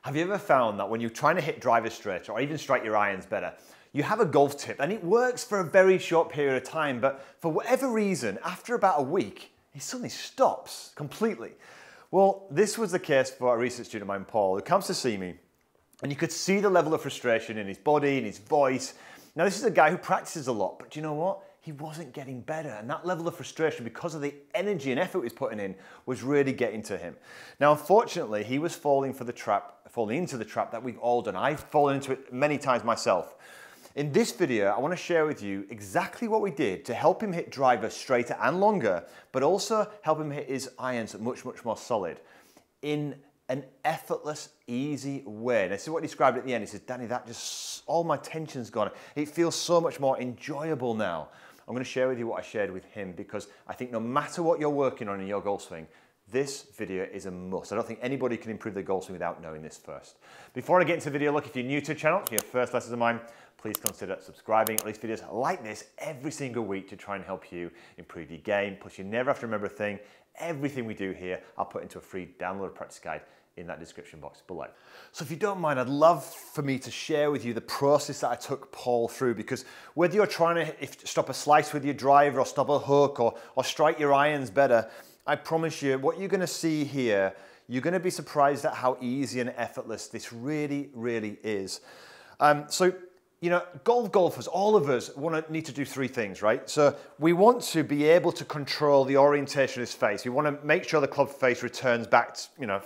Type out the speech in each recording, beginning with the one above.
Have you ever found that when you're trying to hit drivers straight or even strike your irons better, you have a golf tip and it works for a very short period of time, but for whatever reason, after about a week, it suddenly stops completely? Well, this was the case for a recent student of mine, Paul, who comes to see me, and you could see the level of frustration in his body, in his voice. Now, this is a guy who practices a lot, but do you know what? He wasn't getting better, and that level of frustration, because of the energy and effort he was putting in, was really getting to him. Now, unfortunately, he was falling into the trap that we've all done. I've fallen into it many times myself. In this video, I want to share with you exactly what we did to help him hit drivers straighter and longer, but also help him hit his irons much more solid in an effortless, easy way. And this is what he described at the end. He said, Danny, all my tension's gone. It feels so much more enjoyable now. I'm going to share with you what I shared with him, because I think no matter what you're working on in your golf swing, this video is a must. I don't think anybody can improve their golf swing without knowing this first. Before I get into the video, look, if you're new to the channel, your first lessons of mine, please consider subscribing. At least videos like this every single week to try and help you improve your game. Plus, you never have to remember a thing. Everything we do here, I'll put into a free download practice guide in that description box below. So if you don't mind, I'd love for me to share with you the process that I took Paul through, because whether you're trying to stop a slice with your driver or stop a hook or strike your irons better, I promise you what you're gonna see here, you're gonna be surprised at how easy and effortless this really is. So, you know, golfers, all of us need to do three things, right? So we want to be able to control the orientation of his face. We want to make sure the club face returns back,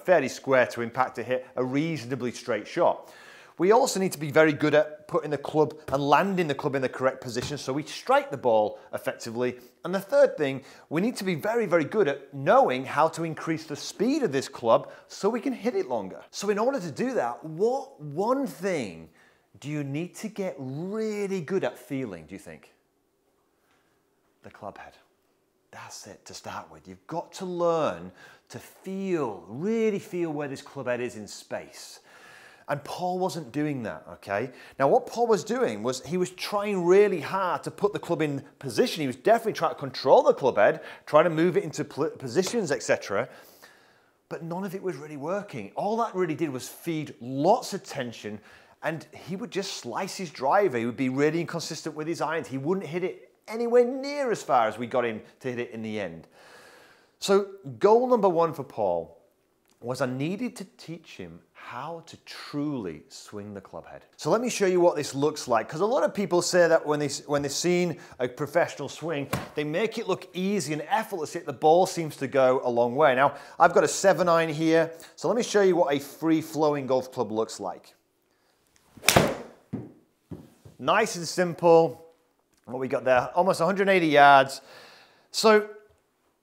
fairly square to impact to hit a reasonably straight shot. We also need to be very good at putting the club and landing the club in the correct position so we strike the ball effectively. And the third thing, we need to be very good at knowing how to increase the speed of this club so we can hit it longer. So in order to do that, what one thing do you need to get really good at feeling, do you think? The club head. That's it to start with. You've got to learn to really feel where this club head is in space. And Paul wasn't doing that, okay? Now what Paul was doing was he was trying really hard to put the club in position. He was definitely trying to control the club head, trying to move it into positions, etc. But none of it was really working. All that really did was feed lots of tension, and he would just slice his driver. He would be really inconsistent with his irons. He wouldn't hit it anywhere near as far as we got him to hit it in the end. So goal number one for Paul was I needed to teach him how to truly swing the club head. So let me show you what this looks like, because a lot of people say that when they've seen a professional swing, they make it look easy and effortless, yet the ball seems to go a long way. Now, I've got a 7-iron here, so let me show you what a free-flowing golf club looks like. Nice and simple. What we got there, almost 180 yards. So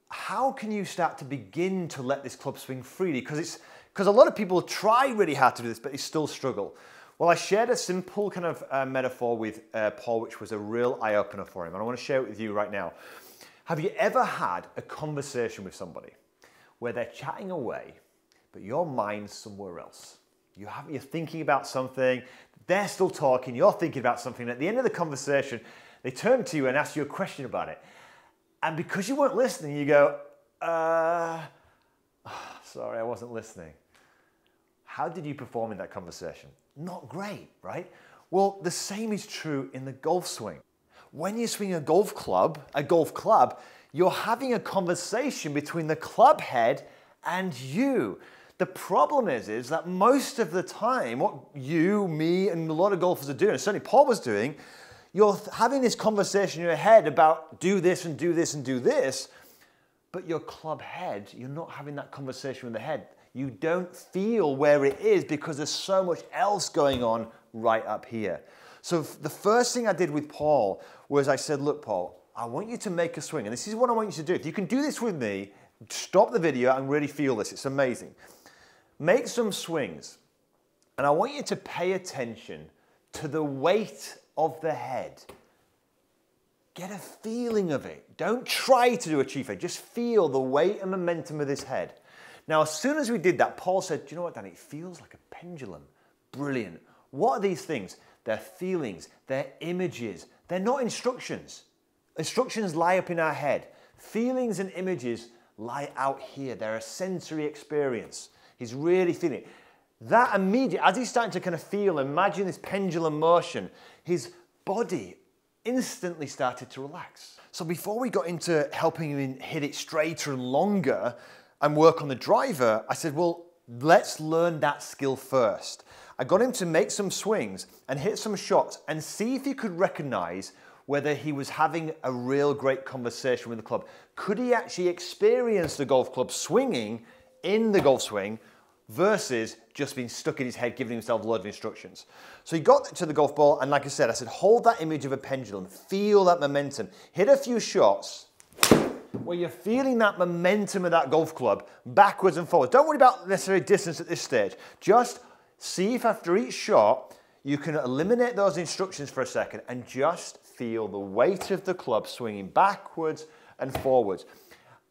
how can you start to begin to let this club swing freely? Because a lot of people try really hard to do this, but they still struggle. Well, I shared a simple kind of metaphor with Paul, which was a real eye-opener for him, and I want to share it with you right now. Have you ever had a conversation with somebody where they're chatting away, but your mind's somewhere else? You're thinking about something, they're still talking, you're thinking about something, and at the end of the conversation, they turn to you and ask you a question about it. And because you weren't listening, you go, sorry, I wasn't listening. How did you perform in that conversation? Not great, right? Well, the same is true in the golf swing. When you swing a golf club, you're having a conversation between the club head and you. The problem is that most of the time, what you, me, and a lot of golfers are doing, and certainly Paul was doing, you're having this conversation in your head about do this and do this and do this, but your club head, you're not having that conversation with the head. You don't feel where it is because there's so much else going on right up here. So the first thing I did with Paul was I said, look, Paul, I want you to make a swing, and this is what I want you to do. If you can do this with me, stop the video and really feel this. It's amazing. Make some swings, and I want you to pay attention to the weight of the head. Get a feeling of it. Don't try to do a chief head. Just feel the weight and momentum of this head. Now, as soon as we did that, Paul said, do you know what, Danny? It feels like a pendulum. Brilliant. What are these things? They're feelings. They're images. They're not instructions. Instructions lie up in our head. Feelings and images lie out here. They're a sensory experience. He's really feeling it. That immediately, as he's starting to kind of feel, imagine this pendulum motion, his body instantly started to relax. So before we got into helping him hit it straighter and longer and work on the driver, I said, well, let's learn that skill first. I got him to make some swings and hit some shots and see if he could recognize whether he was having a real great conversation with the club. Could he actually experience the golf club swinging in the golf swing versus just being stuck in his head, giving himself a load of instructions? So he got to the golf ball, and like I said, hold that image of a pendulum, feel that momentum, hit a few shots where you're feeling that momentum of that golf club backwards and forwards. Don't worry about necessary distance at this stage. Just see if after each shot, you can eliminate those instructions for a second and just feel the weight of the club swinging backwards and forwards.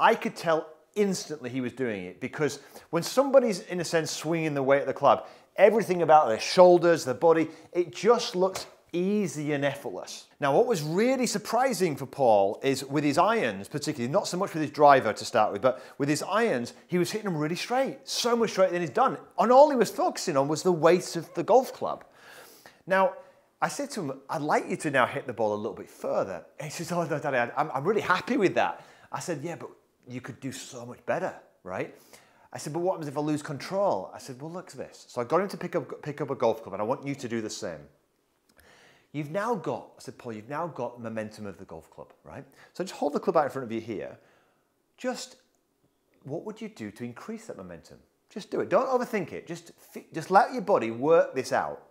I could tell instantly he was doing it, because when somebody's, in a sense, swinging the weight of the club, everything about their shoulders, their body, it just looks easy and effortless. Now, what was really surprising for Paul is with his irons, particularly, not so much with his driver to start with, but with his irons, he was hitting them really straight, so much straighter than he's done. And all he was focusing on was the weight of the golf club. Now, I said to him, I'd like you to now hit the ball a little bit further. And he says, oh, no, Daddy, I'm really happy with that. I said, yeah, but you could do so much better, right? I said, but what happens if I lose control? I said, well, look at this. So I got him to pick up a golf club, and I want you to do the same. You've now got, I said, Paul, you've now got momentum of the golf club, right? So just hold the club out in front of you here. Just, what would you do to increase that momentum? Just do it. Don't overthink it. Just let your body work this out.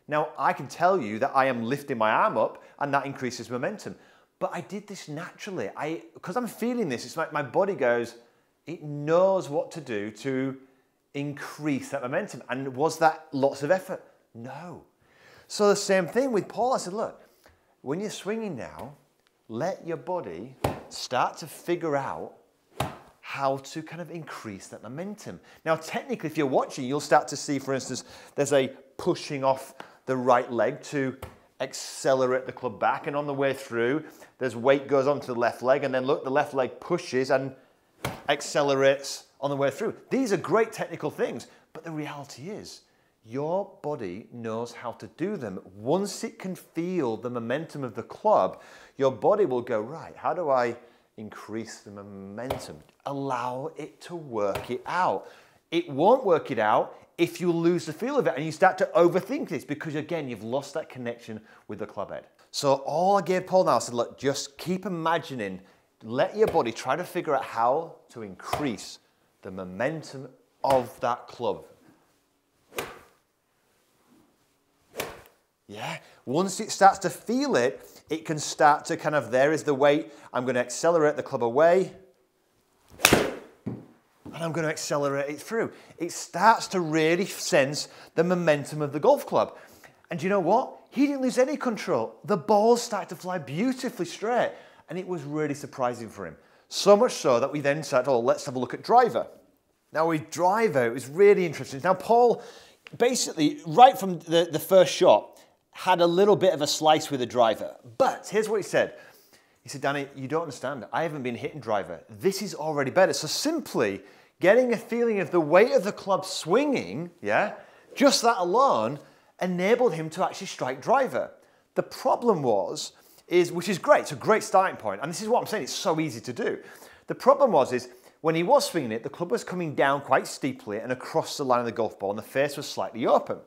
Now, I can tell you that I am lifting my arm up, and that increases momentum. But I did this naturally. Because I'm feeling this, it's like my body goes, it knows what to do to increase that momentum. And was that lots of effort? No. So the same thing with Paul. I said, look, when you're swinging now, let your body start to figure out how to kind of increase that momentum. Now, technically, if you're watching, you'll start to see, for instance, there's a pushing off the right leg to accelerate the club back, and on the way through, there's weight goes onto the left leg, and then look, the left leg pushes and accelerates on the way through. These are great technical things, but the reality is, your body knows how to do them. Once it can feel the momentum of the club, your body will go, right, how do I increase the momentum? Allow it to work it out. It won't work it out if you lose the feel of it and you start to overthink this, because again, you've lost that connection with the club head. So all I gave Paul now, I said, look, just keep imagining, let your body try to figure out how to increase the momentum of that club. Yeah, once it starts to feel it, it can start to kind of, there is the weight, I'm going to accelerate the club away, and I'm going to accelerate it through. It starts to really sense the momentum of the golf club. And you know what? He didn't lose any control. The balls started to fly beautifully straight, and it was really surprising for him. So much so that we then said, oh, let's have a look at driver. Now with driver, it was really interesting. Now Paul, basically, right from the first shot, had a little bit of a slice with the driver. But here's what he said. He said, Danny, you don't understand. I haven't been hitting driver. This is already better. So simply getting a feeling of the weight of the club swinging, yeah, just that alone enabled him to actually strike driver. The problem was, which is great, it's a great starting point, and this is what I'm saying, it's so easy to do. The problem was, when he was swinging it, the club was coming down quite steeply and across the line of the golf ball, and the face was slightly open.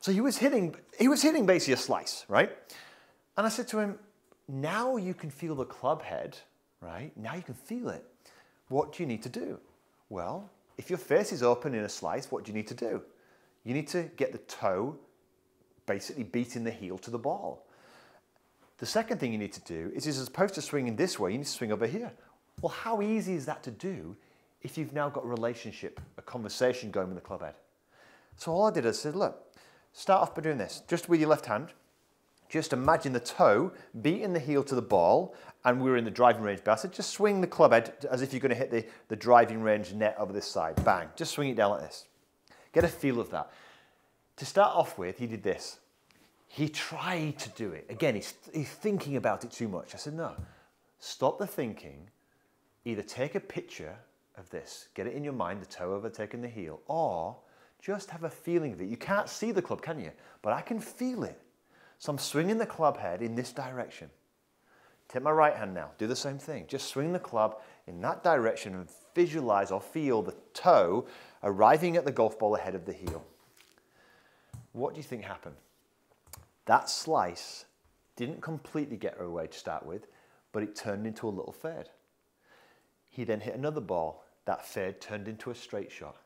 So he was hitting basically a slice, right? And I said to him, now you can feel the club head, right? Now you can feel it. What do you need to do? Well, if your face is open in a slice, what do you need to do? You need to get the toe basically beating the heel to the ball. The second thing you need to do is as opposed to swinging this way, you need to swing over here. Well, how easy is that to do if you've now got a relationship, a conversation going with the club head? So all I did is I said, look, start off by doing this, just with your left hand. Just imagine the toe beating the heel to the ball, and we were in the driving range. But I said, just swing the club head as if you're going to hit the driving range net over this side. Bang, just swing it down like this. Get a feel of that. To start off with, he did this. He tried to do it. Again, he's thinking about it too much. I said, no, stop the thinking. Either take a picture of this, get it in your mind, the toe overtaking the heel, or Just have a feeling of it. You can't see the club, can you? But I can feel it. So I'm swinging the club head in this direction. Take my right hand now, do the same thing. Just swing the club in that direction and visualize or feel the toe arriving at the golf ball ahead of the heel. What do you think happened? That slice didn't completely get away to start with, but it turned into a little fade. He then hit another ball. That fade turned into a straight shot.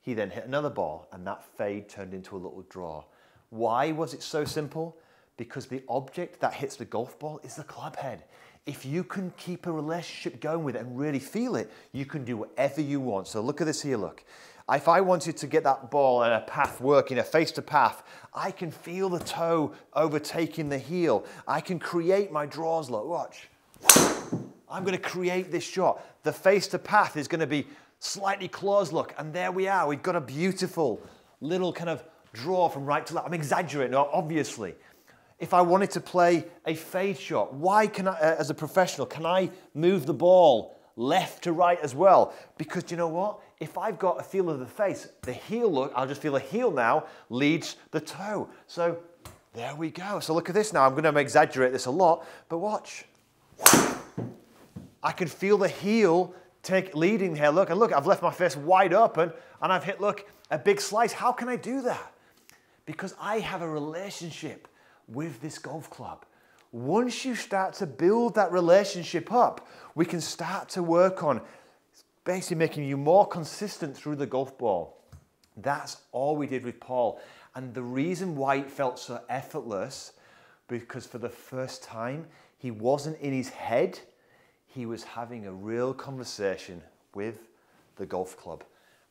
He then hit another ball, and that fade turned into a little draw. Why was it so simple? Because the object that hits the golf ball is the club head. If you can keep a relationship going with it and really feel it, you can do whatever you want. So look at this here, look. If I wanted to get that ball in a path working, a face to path, I can feel the toe overtaking the heel. I can create my draws, look, watch. I'm gonna create this shot. The face to path is gonna be slightly closed, look, and there we are. We've got a beautiful little kind of draw from right to left. I'm exaggerating, obviously. If I wanted to play a fade shot, why can I, as a professional, can I move the ball left to right as well? Because you know what? If I've got a feel of the face, the heel, look, I'll just feel the heel now leads the toe. So there we go. So look at this now. I'm going to exaggerate this a lot, but watch. I can feel the heel leading here. Look, and look, I've left my face wide open and I've hit, look, a big slice. How can I do that? Because I have a relationship with this golf club. Once you start to build that relationship up, we can start to work on basically making you more consistent through the golf ball. That's all we did with Paul. And the reason why it felt so effortless, because for the first time, he wasn't in his head, he was having a real conversation with the golf club.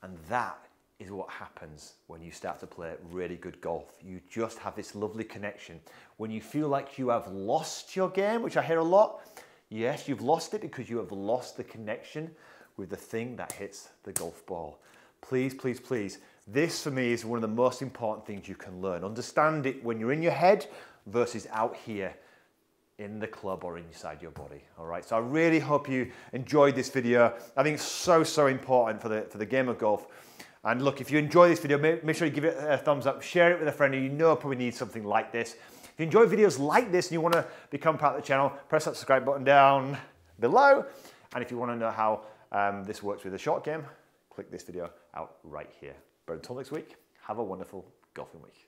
And that is what happens when you start to play really good golf. You just have this lovely connection. When you feel like you have lost your game, which I hear a lot, yes, you've lost it because you have lost the connection with the thing that hits the golf ball. Please, please, please. This for me is one of the most important things you can learn. Understand it when you're in your head versus out here in the club or inside your body. All right, so I really hope you enjoyed this video. I think it's so, so important for the game of golf. And look, if you enjoy this video, make sure you give it a thumbs up, share it with a friend who you know probably needs something like this. If you enjoy videos like this and you want to become part of the channel, press that subscribe button down below. And if you want to know how this works with a short game, click this video out right here. But until next week, have a wonderful golfing week.